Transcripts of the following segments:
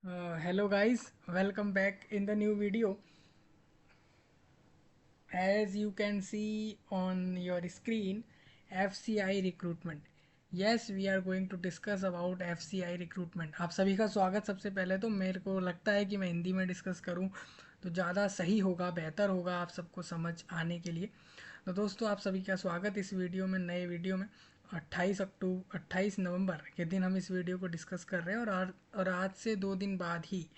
Hello guys, welcome back in the new video. As you can see on your screen, FCI recruitment. Yes, we are going to discuss about FCI recruitment. आप सभी का स्वागत। सबसे पहले तो मेरे को लगता है कि मैं हिंदी में डिस्कस करूं तो ज़्यादा सही होगा, बेहतर होगा आप सबको समझ आने के लिए। तो दोस्तों आप सभी का स्वागत इस वीडियो में, नए वीडियो में। 28 नवंबर के दिन हम इस वीडियो को डिस्कस कर रहे हैं और आज से 2 दिन बाद ही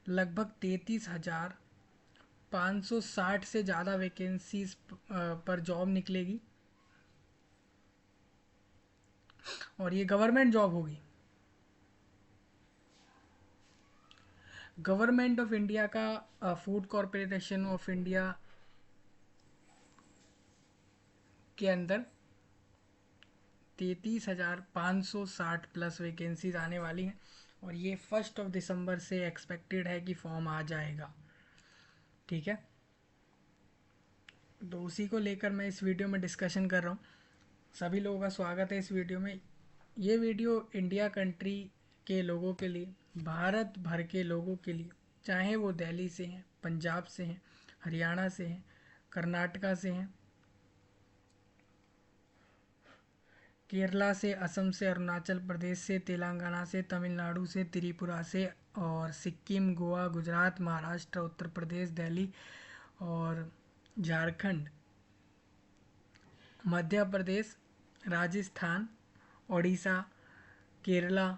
लगभग 33,560 से ज़्यादा वैकेंसीज पर जॉब निकलेगी और ये गवर्नमेंट जॉब होगी। गवर्नमेंट ऑफ इंडिया का फूड कॉरपोरेशन ऑफ इंडिया के अंदर 33,560 प्लस वैकेंसीज आने वाली हैं और ये 1 दिसंबर से एक्सपेक्टेड है कि फॉर्म आ जाएगा। ठीक है, तो उसी को लेकर मैं इस वीडियो में डिस्कशन कर रहा हूँ। सभी लोगों का स्वागत है इस वीडियो में। ये वीडियो इंडिया कंट्री के लोगों के लिए, भारत भर के लोगों के लिए, चाहे वो दिल्ली से हैं, पंजाब से हैं, हरियाणा से हैं, कर्नाटका से हैं, केरला से, असम से, अरुणाचल प्रदेश से, तेलंगाना से, तमिलनाडु से, त्रिपुरा से और सिक्किम, गोवा, गुजरात, महाराष्ट्र, उत्तर प्रदेश, दिल्ली और झारखंड, मध्य प्रदेश, राजस्थान, उड़ीसा, केरला,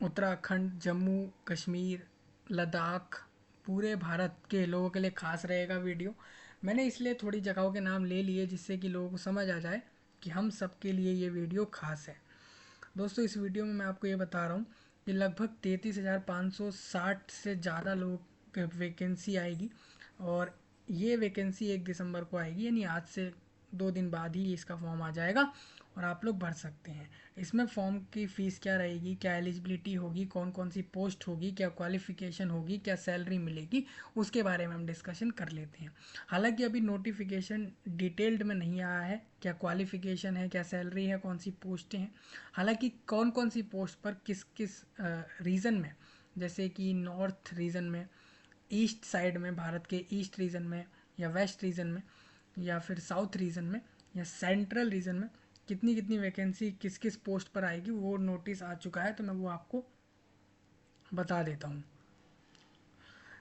उत्तराखंड, जम्मू कश्मीर, लद्दाख, पूरे भारत के लोगों के लिए खास रहेगा वीडियो। मैंने इसलिए थोड़ी जगहों के नाम ले लिए जिससे कि लोगों को समझ आ जाए कि हम सबके लिए ये वीडियो खास है। दोस्तों इस वीडियो में मैं आपको ये बता रहा हूँ कि लगभग 33,560 से ज़्यादा लोग वैकेंसी आएगी और ये वैकेंसी 1 दिसंबर को आएगी, यानी आज से 2 दिन बाद ही इसका फॉर्म आ जाएगा और आप लोग भर सकते हैं। इसमें फॉर्म की फ़ीस क्या रहेगी, क्या एलिजिबिलिटी होगी, कौन कौन सी पोस्ट होगी, क्या क्वालिफ़िकेशन होगी, क्या सैलरी मिलेगी, उसके बारे में हम डिस्कशन कर लेते हैं। हालांकि अभी नोटिफिकेशन डिटेल्ड में नहीं आया है, क्या क्वालिफ़िकेशन है, क्या सैलरी है, कौन सी पोस्टें हैं। हालांकि कौन कौन सी पोस्ट पर किस किस रीजन में, जैसे कि नॉर्थ रीजन में, ईस्ट साइड में, भारत के ईस्ट रीजन में या वेस्ट रीजन में या फिर साउथ रीजन में या सेंट्रल रीजन में कितनी कितनी वैकेंसी किस किस पोस्ट पर आएगी, वो नोटिस आ चुका है तो मैं वो आपको बता देता हूँ।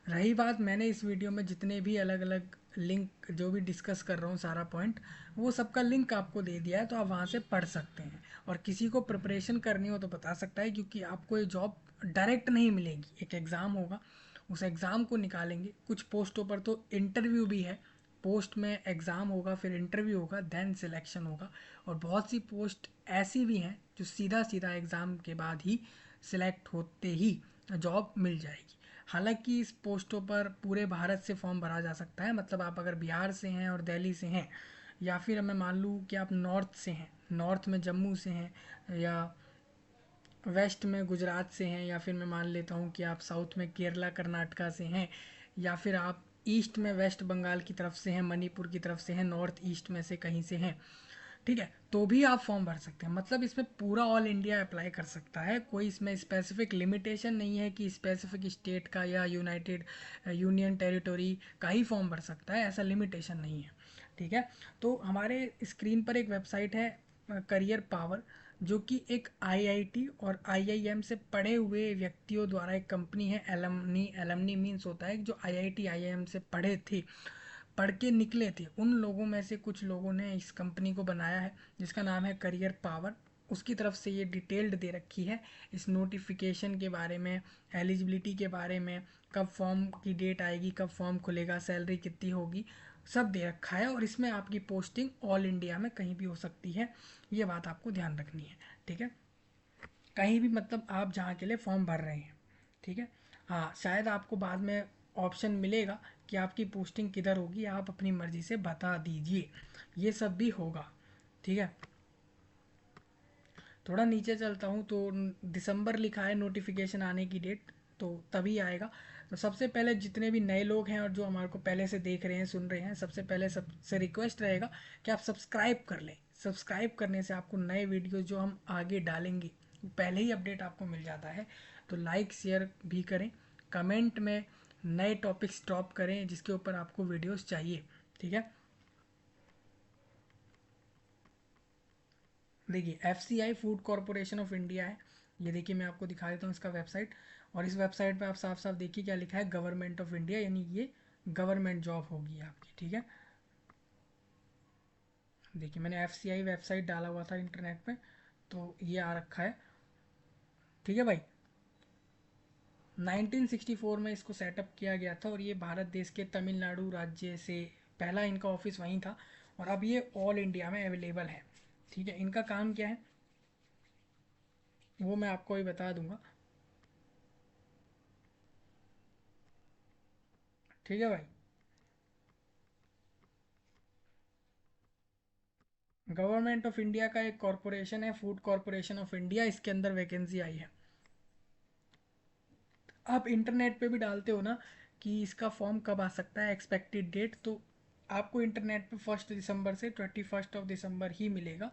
रही बात, मैंने इस वीडियो में जितने भी अलग अलग लिंक जो भी डिस्कस कर रहा हूँ सारा पॉइंट, वो सबका लिंक आपको दे दिया है तो आप वहाँ से पढ़ सकते हैं। और किसी को प्रिपरेशन करनी हो तो बता सकता है, क्योंकि आपको ये जॉब डायरेक्ट नहीं मिलेगी, एक एग्ज़ाम होगा, उस एग्ज़ाम को निकालेंगे। कुछ पोस्टों पर तो इंटरव्यू भी है, पोस्ट में एग्ज़ाम होगा, फिर इंटरव्यू होगा, देन सिलेक्शन होगा। और बहुत सी पोस्ट ऐसी भी हैं जो सीधा सीधा एग्ज़ाम के बाद ही सिलेक्ट होते ही जॉब मिल जाएगी। हालांकि इस पोस्टों पर पूरे भारत से फॉर्म भरा जा सकता है, मतलब आप अगर बिहार से हैं और दिल्ली से हैं, या फिर मैं मान लूँ कि आप नॉर्थ से हैं, नॉर्थ में जम्मू से हैं, या वेस्ट में गुजरात से हैं, या फिर मैं मान लेता हूँ कि आप साउथ में केरला कर्नाटका से हैं, या फिर आप ईस्ट में वेस्ट बंगाल की तरफ से हैं, मणिपुर की तरफ से हैं, नॉर्थ ईस्ट में से कहीं से हैं, ठीक है, तो भी आप फॉर्म भर सकते हैं। मतलब इसमें पूरा ऑल इंडिया अप्लाई कर सकता है, कोई इसमें स्पेसिफिक लिमिटेशन नहीं है कि स्पेसिफिक स्टेट का या यूनाइटेड यूनियन टेरिटोरी का ही फॉर्म भर सकता है, ऐसा लिमिटेशन नहीं है। ठीक है, तो हमारे स्क्रीन पर एक वेबसाइट है करियर पावर, जो कि एक आईआईटी और आईआईएम से पढ़े हुए व्यक्तियों द्वारा एक कंपनी है। एलमनी, एलमनी मीन्स होता है जो आईआईटी आईआईएम से पढ़े थे, पढ़ के निकले थे, उन लोगों में से कुछ लोगों ने इस कंपनी को बनाया है जिसका नाम है करियर पावर। उसकी तरफ से ये डिटेल्ड दे रखी है इस नोटिफिकेशन के बारे में, एलिजिबिलिटी के बारे में, कब फॉर्म की डेट आएगी, कब फॉर्म खुलेगा, सैलरी कितनी होगी, सब दे रखा है। और इसमें आपकी पोस्टिंग ऑल इंडिया में कहीं भी हो सकती है, ये बात आपको ध्यान रखनी है। ठीक है, कहीं भी, मतलब आप जहाँ के लिए फॉर्म भर रहे हैं। ठीक है, हाँ शायद आपको बाद में ऑप्शन मिलेगा कि आपकी पोस्टिंग किधर होगी, आप अपनी मर्ज़ी से बता दीजिए, ये सब भी होगा। ठीक है, थोड़ा नीचे चलता हूँ तो दिसंबर लिखा है नोटिफिकेशन आने की डेट, तो तभी आएगा। तो सबसे पहले जितने भी नए लोग हैं और जो हमारे को पहले से देख रहे हैं, सुन रहे हैं, सबसे पहले सबसे रिक्वेस्ट रहेगा कि आप सब्सक्राइब कर लें। सब्सक्राइब करने से आपको नए वीडियोज़ जो हम आगे डालेंगे पहले ही अपडेट आपको मिल जाता है। तो लाइक शेयर भी करें, कमेंट में नए टॉपिक्स ड्रॉप करें जिसके ऊपर आपको वीडियोस चाहिए। ठीक है, देखिए FCI food corporation of India है। ये देखिए मैं आपको दिखा देता हूँ इसका वेबसाइट, और इस वेबसाइट पे आप साफ साफ देखिए क्या लिखा है, गवर्नमेंट ऑफ इंडिया, यानी ये गवर्नमेंट जॉब होगी आपकी। ठीक है, देखिए मैंने FCI वेबसाइट डाला हुआ था इंटरनेट पे, तो ये आ रखा है। ठीक है भाई, 1964 में इसको सेटअप किया गया था, और ये भारत देश के तमिलनाडु राज्य से पहला इनका ऑफिस वहीं था, और अब ये ऑल इंडिया में अवेलेबल है। ठीक है, इनका काम क्या है वो मैं आपको भी बता दूंगा। ठीक है भाई, गवर्नमेंट ऑफ इंडिया का एक कॉरपोरेशन है, फूड कॉरपोरेशन ऑफ इंडिया, इसके अंदर वैकेंसी आई है। आप इंटरनेट पे भी डालते हो ना कि इसका फॉर्म कब आ सकता है, एक्सपेक्टेड डेट, तो आपको इंटरनेट पे 1 दिसंबर से 21 दिसंबर ही मिलेगा।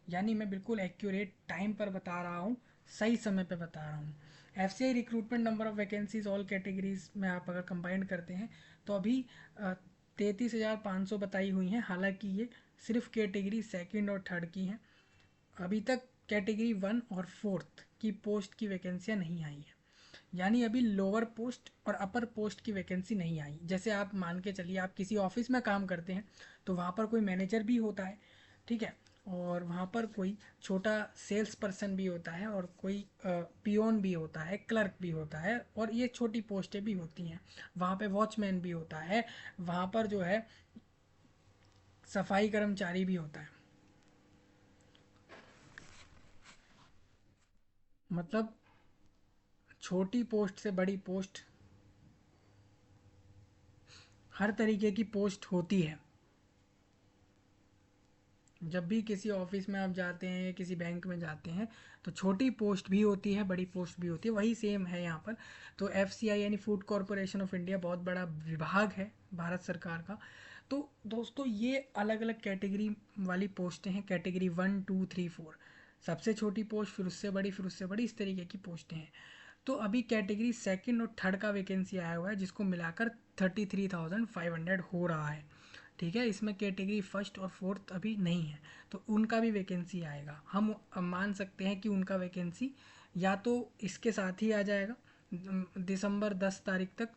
यानी मैं बिल्कुल एक्यूरेट टाइम पर बता रहा हूँ, सही समय पे बता रहा हूँ। FCI recruitment number of vacancies all categories में आप अगर कंबाइन करते हैं तो अभी 33,500 बताई हुई हैं। हालांकि ये सिर्फ कैटेगरी सेकंड और थर्ड की हैं, अभी तक कैटेगरी 1 और 4 की पोस्ट की वैकेंसियाँ नहीं आई हैं। यानी अभी लोअर पोस्ट और अपर पोस्ट की वैकेंसी नहीं आई। जैसे आप मान के चलिए आप किसी ऑफिस में काम करते हैं तो वहाँ पर कोई मैनेजर भी होता है, ठीक है, और वहाँ पर कोई छोटा सेल्स पर्सन भी होता है, और कोई पियोन भी होता है, क्लर्क भी होता है, और ये छोटी पोस्टें भी होती हैं। वहाँ पे वॉचमैन भी होता है, वहाँ पर जो है सफाई कर्मचारी भी होता है। मतलब छोटी पोस्ट से बड़ी पोस्ट, हर तरीके की पोस्ट होती है। जब भी किसी ऑफिस में आप जाते हैं, किसी बैंक में जाते हैं, तो छोटी पोस्ट भी होती है, बड़ी पोस्ट भी होती है, वही सेम है यहाँ पर। तो FCI यानी फूड कॉरपोरेशन ऑफ इंडिया बहुत बड़ा विभाग है भारत सरकार का। तो दोस्तों ये अलग अलग कैटेगरी वाली पोस्टें हैं, कैटेगरी 1 2 3 4, सबसे छोटी पोस्ट, फिर उससे बड़ी, फिर उससे बड़ी, इस तरीके की पोस्टें हैं। तो अभी कैटेगरी सेकंड और थर्ड का वैकेंसी आया हुआ है, जिसको मिलाकर 33,500 हो रहा है। ठीक है, इसमें कैटेगरी फर्स्ट और फोर्थ अभी नहीं है, तो उनका भी वैकेंसी आएगा। हम मान सकते हैं कि उनका वैकेंसी या तो इसके साथ ही आ जाएगा दिसंबर 10 तारीख तक,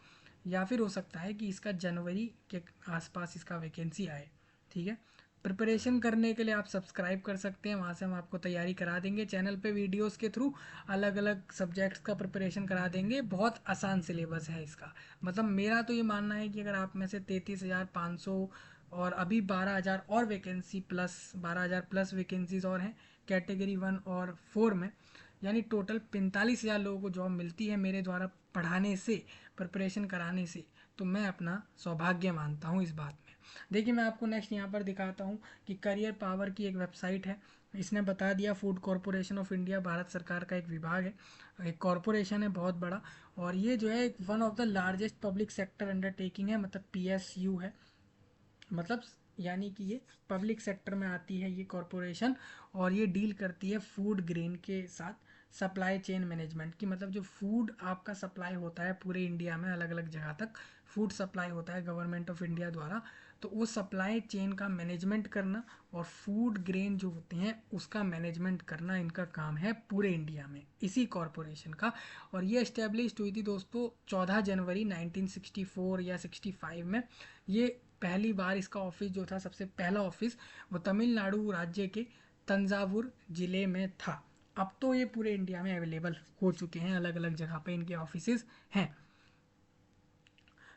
या फिर हो सकता है कि इसका जनवरी के आसपास इसका वैकेंसी आए। ठीक है, प्रिपरेशन करने के लिए आप सब्सक्राइब कर सकते हैं, वहाँ से हम आपको तैयारी करा देंगे चैनल पे वीडियोस के थ्रू, अलग अलग सब्जेक्ट्स का प्रिपरेशन करा देंगे। बहुत आसान सिलेबस है इसका। मतलब मेरा तो ये मानना है कि अगर आप में से 33,500 और अभी 12,000 और वैकेंसी प्लस 12,000 प्लस वैकेंसीज और हैं कैटेगरी 1 और 4 में, यानी टोटल 45,000 लोगों को जॉब मिलती है मेरे द्वारा पढ़ाने से, प्रिपरेशन कराने से, तो मैं अपना सौभाग्य मानता हूँ इस बात में। देखिए मैं आपको नेक्स्ट यहाँ पर दिखाता हूँ कि करियर पावर की एक वेबसाइट है। इसने बता दिया food corporation of India Bharat सरकार का एक विभाग है, एक कॉरपोरेशन है बहुत बड़ा, और ये जो है one of the largest public sector undertaking है, मतलब PSU है। मतलब यानी कि ये पब्लिक सेक्टर में आती है ये कॉरपोरेशन, और ये डील करती है फूड ग्रेन के साथ, सप्लाई चेन मैनेजमेंट की। मतलब जो फूड आपका सप्लाई होता है पूरे इंडिया में अलग अलग जगह तक फूड सप्लाई होता है गवर्नमेंट ऑफ इंडिया द्वारा, तो वो सप्लाई चेन का मैनेजमेंट करना और फूड ग्रेन जो होते हैं उसका मैनेजमेंट करना, इनका काम है पूरे इंडिया में इसी कॉरपोरेशन का। और ये इस्टेब्लिश हुई थी दोस्तों 14 जनवरी 1964 या 65 में। ये पहली बार इसका ऑफिस जो था, सबसे पहला ऑफिस, वो तमिलनाडु राज्य के तंजावुर जिले में था। अब तो ये पूरे इंडिया में अवेलेबल हो चुके हैं, अलग अलग जगह पे इनके ऑफिसेज हैं।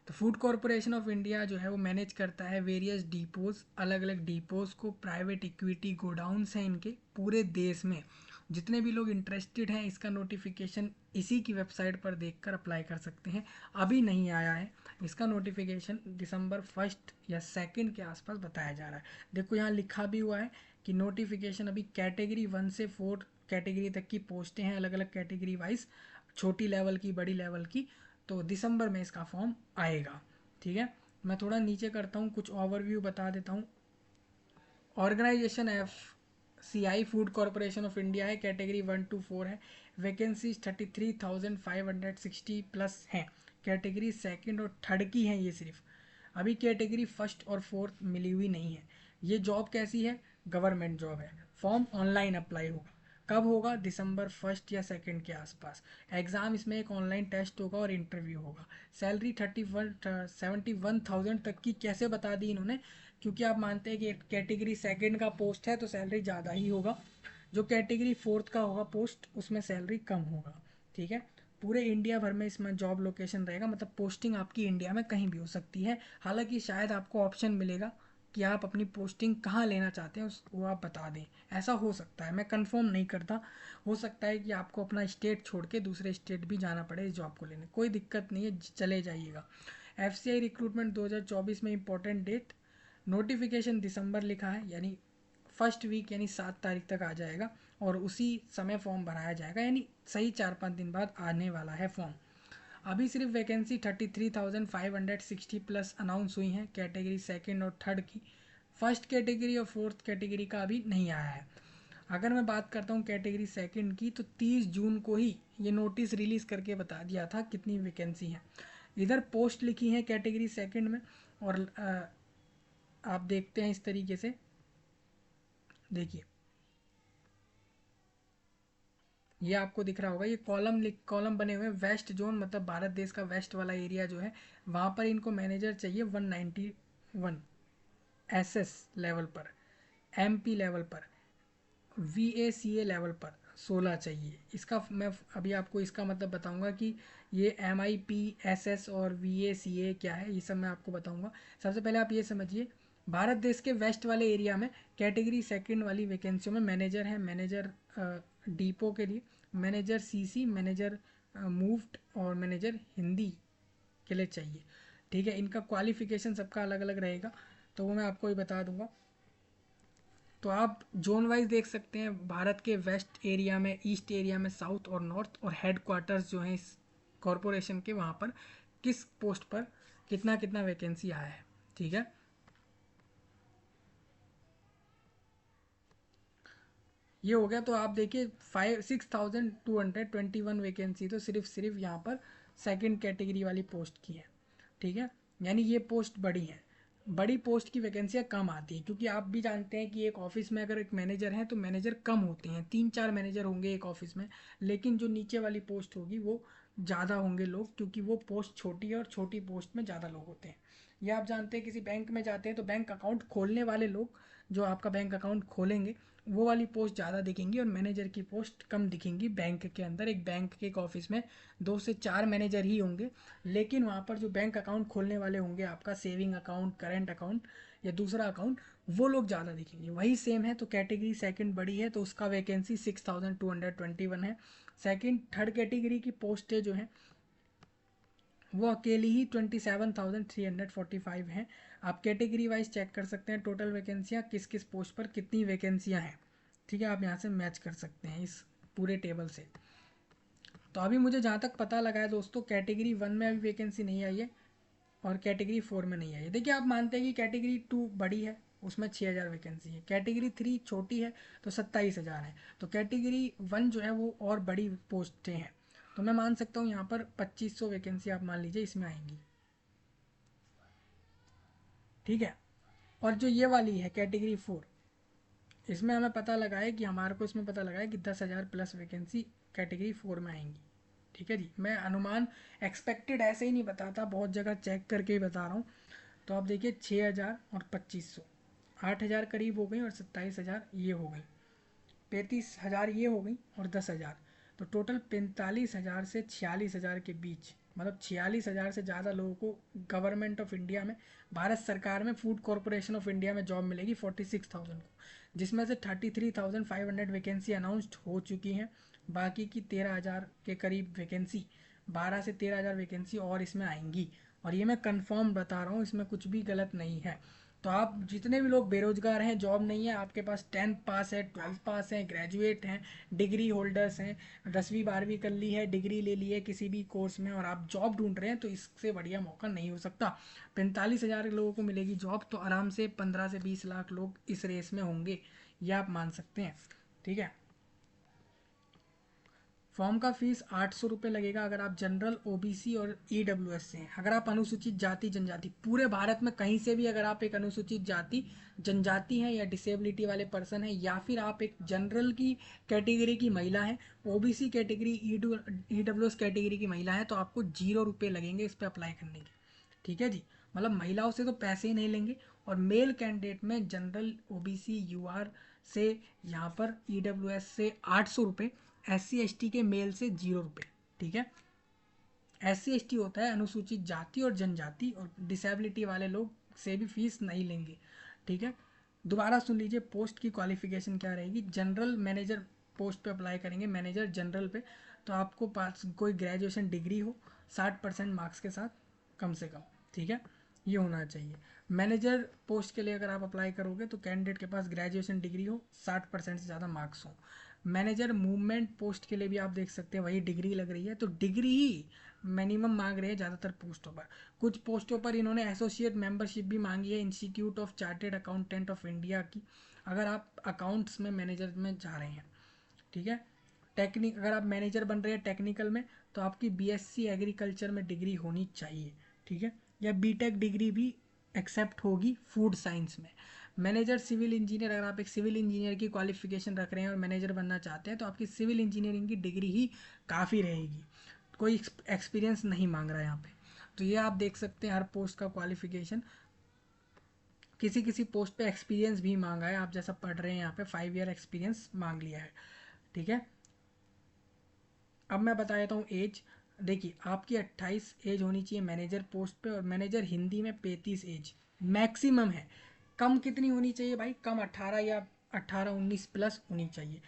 तो फूड कॉरपोरेशन ऑफ इंडिया जो है वो मैनेज करता है वेरियस डिपोज, अलग अलग डिपोज को, प्राइवेट इक्विटी गोडाउन्स हैं इनके पूरे देश में। जितने भी लोग इंटरेस्टेड हैं इसका नोटिफिकेशन इसी की वेबसाइट पर देखकर अप्लाई कर सकते हैं। अभी नहीं आया है इसका नोटिफिकेशन, दिसंबर 1 या 2 के आसपास बताया जा रहा है। देखो यहाँ लिखा भी हुआ है कि नोटिफिकेशन अभी कैटेगरी 1 से 4 कैटेगरी तक की पोस्टें हैं, अलग अलग कैटेगरी वाइज, छोटी लेवल की, बड़ी लेवल की, तो दिसंबर में इसका फॉर्म आएगा। ठीक है, मैं थोड़ा नीचे करता हूँ, कुछ ओवरव्यू बता देता हूँ। Organisation CI food corporation of India है, कैटेगरी 1 to 4 है। वैकेंसीज 33,560 प्लस हैं। कैटेगरी सेकंड और थर्ड की हैं ये सिर्फ, अभी कैटेगरी फर्स्ट और फोर्थ मिली हुई नहीं है। ये जॉब कैसी है? गवर्नमेंट जॉब है। फॉर्म ऑनलाइन अप्लाई होगा। कब होगा? दिसंबर 1 या 2 के आसपास। एग्ज़ाम इसमें एक ऑनलाइन टेस्ट होगा और इंटरव्यू होगा। सैलरी 71,000 तक की कैसे बता दी इन्होंने? क्योंकि आप मानते हैं कि कैटेगरी सेकंड का पोस्ट है तो सैलरी ज़्यादा ही होगा, जो कैटेगरी फोर्थ का होगा पोस्ट उसमें सैलरी कम होगा। ठीक है, पूरे इंडिया भर में इसमें जॉब लोकेशन रहेगा, मतलब पोस्टिंग आपकी इंडिया में कहीं भी हो सकती है। हालांकि शायद आपको ऑप्शन मिलेगा कि आप अपनी पोस्टिंग कहाँ लेना चाहते हैं वो आप बता दें, ऐसा हो सकता है, मैं कंफर्म नहीं करता। हो सकता है कि आपको अपना स्टेट छोड़ के दूसरे स्टेट भी जाना पड़े इस जॉब को लेने, कोई दिक्कत नहीं है, चले जाइएगा। FCI रिक्रूटमेंट 2024 में इंपॉर्टेंट डेट, नोटिफिकेशन दिसंबर लिखा है, यानी फर्स्ट वीक यानी 7 तारीख तक आ जाएगा और उसी समय फॉर्म भराया जाएगा, यानी सही 4-5 दिन बाद आने वाला है फॉर्म। अभी सिर्फ वैकेंसी 33,560 प्लस अनाउंस हुई हैं कैटेगरी सेकंड और थर्ड की। फर्स्ट कैटेगरी और फोर्थ कैटेगरी का अभी नहीं आया है। अगर मैं बात करता हूँ कैटेगरी सेकंड की, तो 30 जून को ही ये नोटिस रिलीज़ करके बता दिया था कितनी वैकेंसी है। इधर पोस्ट लिखी है कैटेगरी सेकंड में, और आप देखते हैं इस तरीके से, देखिए ये आपको दिख रहा होगा, ये कॉलम बने हुए हैं। वेस्ट जोन मतलब भारत देश का वेस्ट वाला एरिया जो है, वहाँ पर इनको मैनेजर चाहिए 191 SS लेवल पर, MP लेवल पर, VACA लेवल पर 16 चाहिए। इसका मैं अभी आपको इसका मतलब बताऊंगा कि ये MIP SS और VACA क्या है, ये सब मैं आपको बताऊंगा। सबसे पहले आप ये समझिए, भारत देश के वेस्ट वाले एरिया में कैटेगरी सेकंड वाली वैकेंसियों में मैनेजर है, मैनेजर डिपो के लिए, मैनेजर CC, मैनेजर मूव्ड और मैनेजर हिंदी के लिए चाहिए। ठीक है, इनका क्वालिफिकेशन सबका अलग अलग रहेगा, तो वो मैं आपको ही बता दूंगा। तो आप जोन वाइज देख सकते हैं, भारत के वेस्ट एरिया में, ईस्ट एरिया में, साउथ और नॉर्थ, और हेड क्वार्टर्स जो हैं इस कॉरपोरेशन के, वहाँ पर किस पोस्ट पर कितना कितना वैकेंसी आया है। ठीक है, ये हो गया। तो आप देखिए 6,221 वैकेंसी तो सिर्फ यहाँ पर सेकंड कैटेगरी वाली पोस्ट की है। ठीक है, यानी ये पोस्ट बड़ी है, बड़ी पोस्ट की वैकेंसियाँ कम आती है, क्योंकि आप भी जानते हैं कि एक ऑफिस में अगर एक मैनेजर है तो मैनेजर कम होते हैं, 3-4 मैनेजर होंगे एक ऑफिस में, लेकिन जो नीचे वाली पोस्ट होगी वो ज़्यादा होंगे लोग, क्योंकि वो पोस्ट छोटी है और छोटी पोस्ट में ज़्यादा लोग होते हैं। ये आप जानते हैं, किसी बैंक में जाते हैं तो बैंक अकाउंट खोलने वाले लोग जो आपका बैंक अकाउंट खोलेंगे वो वाली पोस्ट ज़्यादा दिखेंगी और मैनेजर की पोस्ट कम दिखेंगी। बैंक के अंदर एक बैंक के एक ऑफिस में 2 से 4 मैनेजर ही होंगे, लेकिन वहाँ पर जो बैंक अकाउंट खोलने वाले होंगे, आपका सेविंग अकाउंट, करंट अकाउंट या दूसरा अकाउंट, वो लोग ज़्यादा दिखेंगे। वही सेम है, तो कैटेगरी सेकंड बड़ी है तो उसका वैकेंसी 6,221 है। सेकंड थर्ड कैटेगरी की पोस्टें जो हैं वो अकेली ही 27,345 हैं। आप कैटेगरी वाइज चेक कर सकते हैं टोटल वैकेंसियाँ किस किस पोस्ट पर कितनी वैकेंसियाँ हैं। ठीक है, आप यहाँ से मैच कर सकते हैं इस पूरे टेबल से। तो अभी मुझे जहाँ तक पता लगा है दोस्तों, कैटेगरी 1 में अभी वैकेंसी नहीं आई है और कैटेगरी 4 में नहीं आई है। देखिए, आप मानते हैं कि कैटेगरी 2 बड़ी है, उसमें 6,000 वैकेंसी है, कैटेगरी 3 छोटी है तो 27,000 है, तो कैटेगरी 1 जो है वो और बड़ी पोस्टें हैं, तो मैं मान सकता हूँ यहाँ पर 2,500 वैकेंसी आप मान लीजिए इसमें आएंगी। ठीक है, और जो ये वाली है कैटेगरी 4, इसमें हमें पता लगा है कि हमारे को इसमें पता लगा है कि 10,000 प्लस वैकेंसी कैटेगरी 4 में आएंगी। ठीक है जी, मैं अनुमान एक्सपेक्टेड ऐसे ही नहीं बताता, बहुत जगह चेक करके ही बता रहा हूँ। तो आप देखिए 6,000 और 2,500, 8,000 करीब हो गई और 27,000 ये हो गई, 35,000 ये हो गई और 10,000, तो टोटल 45,000 से 46,000 के बीच, मतलब 46,000 से ज़्यादा लोगों को गवर्नमेंट ऑफ इंडिया में, भारत सरकार में, फूड कॉरपोरेशन ऑफ इंडिया में जॉब मिलेगी 46,000 को, जिसमें से 33,500 वैकेंसी अनाउंस्ड हो चुकी हैं। बाकी की 13,000 के करीब वैकेंसी, 12 से 13,000 वैकेंसी और इसमें आएंगी, और ये मैं कंफर्म बता रहा हूँ, इसमें कुछ भी गलत नहीं है। तो आप जितने भी लोग बेरोजगार हैं, जॉब नहीं है, आपके पास 10th पास है, 12th पास है, ग्रेजुएट हैं, डिग्री होल्डर्स हैं, 10वीं 12वीं कर ली है, डिग्री ले ली है किसी भी कोर्स में, और आप जॉब ढूंढ रहे हैं, तो इससे बढ़िया मौका नहीं हो सकता। 45,000 लोगों को मिलेगी जॉब, तो आराम से 15 से 20 लाख लोग इस रेस में होंगे, ये आप मान सकते हैं। ठीक है, फॉर्म का फीस 800 रुपये लगेगा अगर आप जनरल, ओबीसी और ईडब्ल्यूएस से हैं। अगर आप अनुसूचित जाति जनजाति, पूरे भारत में कहीं से भी अगर आप एक अनुसूचित जाति जनजाति हैं या डिसेबिलिटी वाले पर्सन हैं, या फिर आप एक जनरल की कैटेगरी की महिला हैं, ओबीसी कैटेगरी, ईडब्ल्यूएस कैटेगरी की महिला हैं, तो आपको 0 रुपये लगेंगे इस पर अप्लाई करने के। ठीक है जी, मतलब महिलाओं से तो पैसे ही नहीं लेंगे। और मेल कैंडिडेट में जनरल, ओबीसी, यूआर से, यहाँ पर ईडब्ल्यूएस से 800 रुपये, SC ST के मेल से 0 रुपये। ठीक है, SC ST होता है अनुसूचित जाति और जनजाति, और डिसेबिलिटी वाले लोग से भी फीस नहीं लेंगे। ठीक है, दोबारा सुन लीजिए, पोस्ट की क्वालिफिकेशन क्या रहेगी। जनरल मैनेजर पोस्ट पे अप्लाई करेंगे, मैनेजर जनरल पे, तो आपको पास कोई ग्रेजुएशन डिग्री हो 60% मार्क्स के साथ कम से कम। ठीक है, ये होना चाहिए। मैनेजर पोस्ट के लिए अगर आप अप्लाई करोगे तो कैंडिडेट के पास ग्रेजुएशन डिग्री हो, 60% से ज़्यादा मार्क्स हो। मैनेजर मूवमेंट पोस्ट के लिए भी आप देख सकते हैं, वही डिग्री लग रही है, तो डिग्री ही मिनिमम मांग रहे हैं ज़्यादातर पोस्टों पर। कुछ पोस्टों पर इन्होंने एसोसिएट मेंबरशिप भी मांगी है institute of chartered accountant of India की, अगर आप अकाउंट्स में मैनेजर में जा रहे हैं। ठीक है, अगर आप मैनेजर बन रहे हैं टेक्निकल में, तो आपकी BSc एग्रीकल्चर में डिग्री होनी चाहिए। ठीक है, या बीटेक डिग्री भी एक्सेप्ट होगी फूड साइंस में। मैनेजर सिविल इंजीनियर, अगर आप एक सिविल इंजीनियर की क्वालिफिकेशन रख रहे हैं और मैनेजर बनना चाहते हैं, तो आपकी सिविल इंजीनियरिंग की डिग्री ही काफ़ी रहेगी, कोई एक्सपीरियंस नहीं मांग रहा है यहाँ पे। तो ये आप देख सकते हैं हर पोस्ट का क्वालिफिकेशन। किसी किसी पोस्ट पे एक्सपीरियंस भी मांगा है, आप जैसा पढ़ रहे हैं यहाँ पे 5 ईयर एक्सपीरियंस मांग लिया है। ठीक है, अब मैं बता देता हूँ एज। देखिए, आपकी 28 एज होनी चाहिए मैनेजर पोस्ट पे, और मैनेजर हिंदी में 35 एज मैक्सिमम है। कम कितनी होनी चाहिए भाई, कम 18 या 18-19 प्लस होनी चाहिए।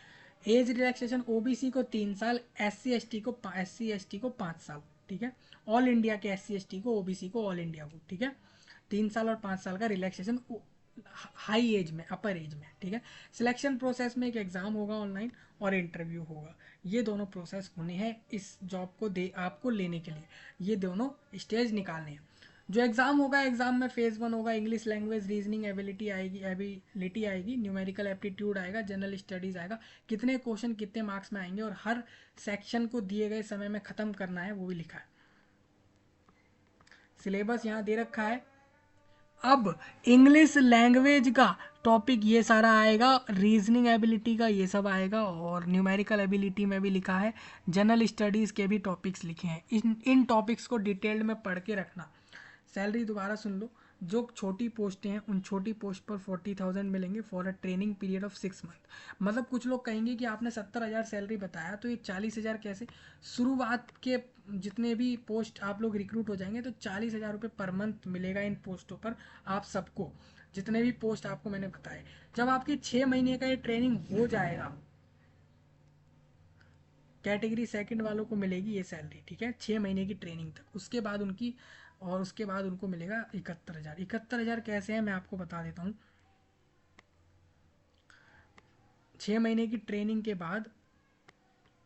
एज रिलैक्सेशन, ओबीसी को 3 साल, SC ST को 5 साल। ठीक है, ऑल इंडिया के SC ST को, ओबीसी को, ऑल इंडिया को। ठीक है, 3 साल और 5 साल का रिलैक्सेशन हाई एज में, अपर एज में। ठीक है, सिलेक्शन प्रोसेस में एक एग्ज़ाम होगा ऑनलाइन और इंटरव्यू होगा। ये दोनों प्रोसेस होने हैं इस जॉब को आपको लेने के लिए, ये दोनों स्टेज निकालने हैं। जो एग्ज़ाम होगा, एग्ज़ाम में फेज़ 1 होगा, इंग्लिश लैंग्वेज, रीजनिंग एबिलिटी आएगी, न्यूमेरिकल एप्टीट्यूड आएगा, जनरल स्टडीज़ आएगा। कितने क्वेश्चन कितने मार्क्स में आएंगे और हर सेक्शन को दिए गए समय में ख़त्म करना है, वो भी लिखा है। सिलेबस यहाँ दे रखा है। अब इंग्लिश लैंग्वेज का टॉपिक ये सारा आएगा, रीजनिंग एबिलिटी का ये सब आएगा, और न्यूमेरिकल एबिलिटी में भी लिखा है, जनरल स्टडीज़ के भी टॉपिक्स लिखे हैं। इन टॉपिक्स को डिटेल्ड में पढ़ के रखना। सैलरी दोबारा सुन लो, जो छोटी पोस्टें हैं उन छोटी पोस्ट पर 40,000 मिलेंगे for a training period of 6 month. मतलब कुछ लोग कहेंगे कि आपने 70,000 सैलरी बताया, तो ये 40,000 कैसे। शुरुआत के जितने भी पोस्ट आप लोग रिक्रूट हो जाएंगे, तो 40,000 रुपये पर मंथ मिलेगा इन पोस्टों पर आप सबको, जितने भी पोस्ट आपको मैंने बताए। जब आपकी 6 महीने का ये ट्रेनिंग हो जाएगा, कैटेगरी सेकंड वालों को मिलेगी ये सैलरी। ठीक है, 6 महीने की ट्रेनिंग तक, उसके बाद उनकी, और उसके बाद उनको मिलेगा 71,000। 71,000 कैसे है मैं आपको बता देता हूँ। 6 महीने की ट्रेनिंग के बाद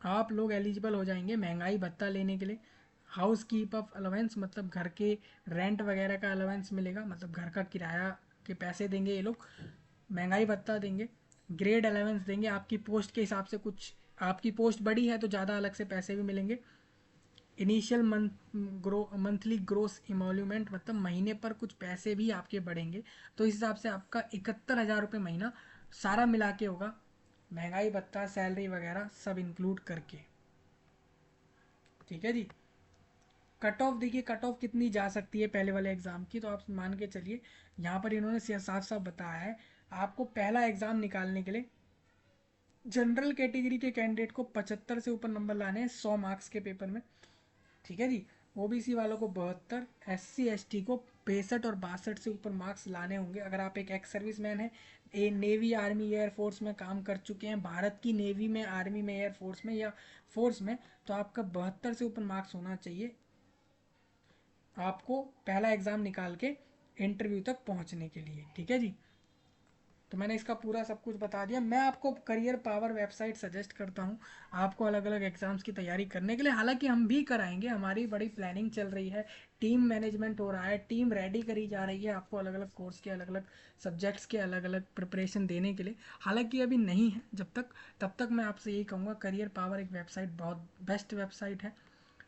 आप लोग एलिजिबल हो जाएंगे महंगाई भत्ता लेने के लिए। हाउस कीप अप अलावेंस, मतलब घर के रेंट वगैरह का अलावेंस मिलेगा, मतलब घर का किराया के पैसे देंगे ये लोग। महंगाई भत्ता देंगे, ग्रेड अलावेंस देंगे, आपकी पोस्ट के हिसाब से, कुछ आपकी पोस्ट बड़ी है तो ज़्यादा अलग से पैसे भी मिलेंगे। इनिशियल मंथली ग्रोस इमोल्यूमेंट, मतलब महीने पर कुछ पैसे भी आपके बढ़ेंगे, तो इस हिसाब से आपका 71,000 रुपये महीना सारा मिला के होगा, महंगाई भत्ता, सैलरी वगैरह सब इंक्लूड करके। ठीक है जी, कट ऑफ देखिए, कट ऑफ कितनी जा सकती है पहले वाले एग्ज़ाम की, तो आप मान के चलिए, यहाँ पर इन्होंने साफ साफ बताया है आपको पहला एग्ज़ाम निकालने के लिए जनरल कैटेगरी के कैंडिडेट को 75 से ऊपर नंबर लाने हैं 100 मार्क्स के पेपर में। ठीक है जी, ओबीसी वालों को 72, SC ST को 65 और 62 से ऊपर मार्क्स लाने होंगे। अगर आप एक एक्स सर्विस मैन है, नेवी, आर्मी, एयरफोर्स में काम कर चुके हैं, भारत की नेवी में, आर्मी में, एयरफोर्स में या फोर्स में, तो आपका 72 से ऊपर मार्क्स होना चाहिए आपको पहला एग्ज़ाम निकाल के इंटरव्यू तक पहुंचने के लिए। ठीक है जी, तो मैंने इसका पूरा सब कुछ बता दिया। मैं आपको करियर पावर वेबसाइट सजेस्ट करता हूँ आपको अलग अलग एग्ज़ाम्स की तैयारी करने के लिए। हालांकि हम भी कराएंगे, हमारी बड़ी प्लानिंग चल रही है, टीम मैनेजमेंट हो रहा है, टीम रेडी करी जा रही है आपको अलग अलग कोर्स के अलग अलग सब्जेक्ट्स के अलग अलग प्रिपरेशन देने के लिए। हालांकि अभी नहीं है, जब तक तब तक मैं आपसे यही कहूँगा करियर पावर एक वेबसाइट बहुत बेस्ट वेबसाइट है।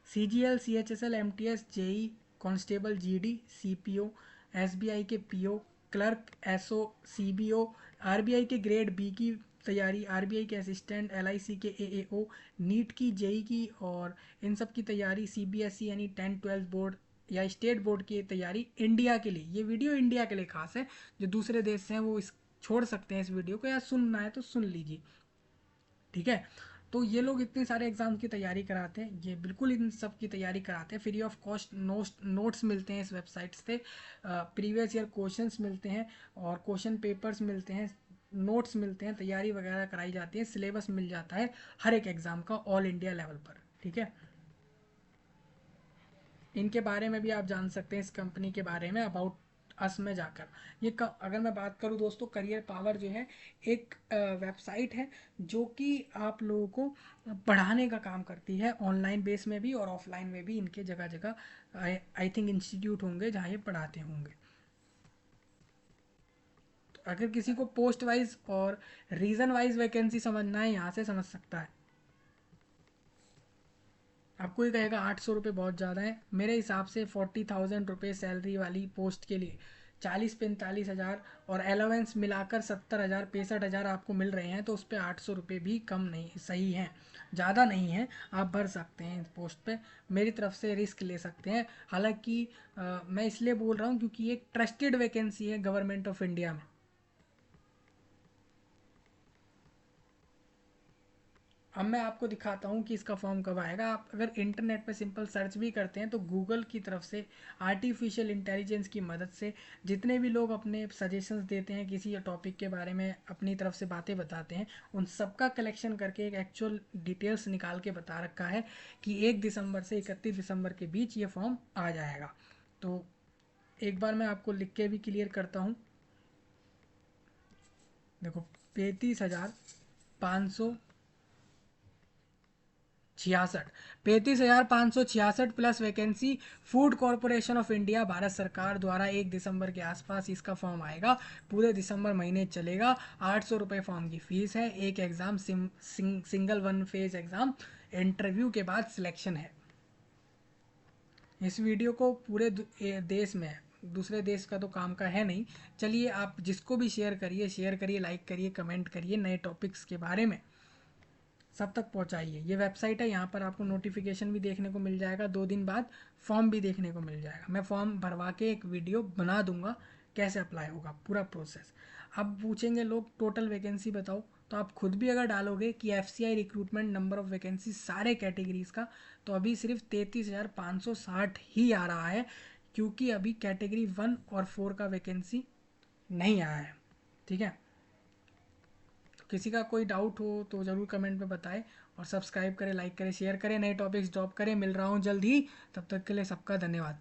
CGL, CHSL, MTS, JE constable, GD, CPO, SBI के PO, clerk, SO, CBO, RBI के ग्रेड बी की तैयारी, RBI के असिस्टेंट, LIC के AAO, नीट की, JE की और इन सब की तैयारी, CBSE यानी 10-12 बोर्ड या स्टेट बोर्ड की तैयारी इंडिया के लिए। ये वीडियो इंडिया के लिए खास है, जो दूसरे देश से हैं वो इस छोड़ सकते हैं इस वीडियो को, या सुनना है तो सुन लीजिए, ठीक है। तो ये लोग इतने सारे एग्जाम की तैयारी कराते हैं, ये बिल्कुल इन सब की तैयारी कराते हैं फ्री ऑफ कॉस्ट। नोट्स मिलते हैं इस वेबसाइट से, प्रीवियस ईयर क्वेश्चंस मिलते हैं और क्वेश्चन पेपर्स मिलते हैं, नोट्स मिलते हैं, तैयारी वगैरह कराई जाती है, सिलेबस मिल जाता है हर एक एग्ज़ाम का ऑल इंडिया लेवल पर, ठीक है। इनके बारे में भी आप जान सकते हैं, इस कंपनी के बारे में अबाउट अस में जाकर। अगर मैं बात करूं दोस्तों, करियर पावर जो है एक वेबसाइट है जो कि आप लोगों को पढ़ाने का काम करती है, ऑनलाइन बेस में भी और ऑफलाइन में भी। इनके जगह जगह आई थिंक इंस्टीट्यूट होंगे जहाँ ये पढ़ाते होंगे। तो अगर किसी को पोस्ट वाइज और रीजन वाइज वैकेंसी समझना है, यहाँ से समझ सकता है। आपको ये कहेगा 800 रुपये बहुत ज़्यादा है, मेरे हिसाब से 40,000 रुपये सैलरी वाली पोस्ट के लिए 40-45 हज़ार और अलावेंस मिलाकर 70 हज़ार 65 हज़ार आपको मिल रहे हैं, तो उस पर 800 रुपये भी कम नहीं सही है, ज़्यादा नहीं है। आप भर सकते हैं इस पोस्ट पे, मेरी तरफ से रिस्क ले सकते हैं। हालांकि मैं इसलिए बोल रहा हूँ क्योंकि ये एक ट्रस्टेड वैकेंसी है गवर्नमेंट ऑफ इंडिया में। अब मैं आपको दिखाता हूँ कि इसका फॉर्म कब आएगा। आप अगर इंटरनेट पे सिंपल सर्च भी करते हैं तो गूगल की तरफ से आर्टिफिशियल इंटेलिजेंस की मदद से जितने भी लोग अपने सजेशंस देते हैं किसी टॉपिक के बारे में, अपनी तरफ से बातें बताते हैं, उन सबका कलेक्शन करके एक एक्चुअल डिटेल्स निकाल के बता रखा है कि 1 दिसंबर से 31 दिसंबर के बीच ये फॉर्म आ जाएगा। तो एक बार मैं आपको लिख के भी क्लियर करता हूँ। देखो, 35,566 plus vacancy, food corporation of India Bharat सरकार द्वारा 1 दिसंबर के आसपास इसका फॉर्म आएगा, पूरे दिसंबर महीने चलेगा। 800 रुपये फॉर्म की फीस है, एक exam single one phase exam, interview के बाद सिलेक्शन है। इस वीडियो को पूरे देश में, दूसरे देश का तो काम का है नहीं, चलिए आप जिसको भी शेयर करिए, लाइक करिए, कमेंट करिए, नए टॉपिक्स के बारे में सब तक पहुंचाइए। ये वेबसाइट है, यहाँ पर आपको नोटिफिकेशन भी देखने को मिल जाएगा, 2 दिन बाद फॉर्म भी देखने को मिल जाएगा। मैं फॉर्म भरवा के एक वीडियो बना दूंगा कैसे अप्लाई होगा पूरा प्रोसेस। अब पूछेंगे लोग टोटल वैकेंसी बताओ, तो आप खुद भी अगर डालोगे कि FCI recruitment number of vacancy सारे कैटेगरीज का, तो अभी सिर्फ 33,560 ही आ रहा है, क्योंकि अभी कैटेगरी 1 और 4 का वैकेंसी नहीं आया है, ठीक है। किसी का कोई डाउट हो तो ज़रूर कमेंट में बताएं और सब्सक्राइब करें, लाइक करें, शेयर करें, नए टॉपिक्स ड्रॉप करें। मिल रहा हूँ जल्द ही, तब तक के लिए सबका धन्यवाद।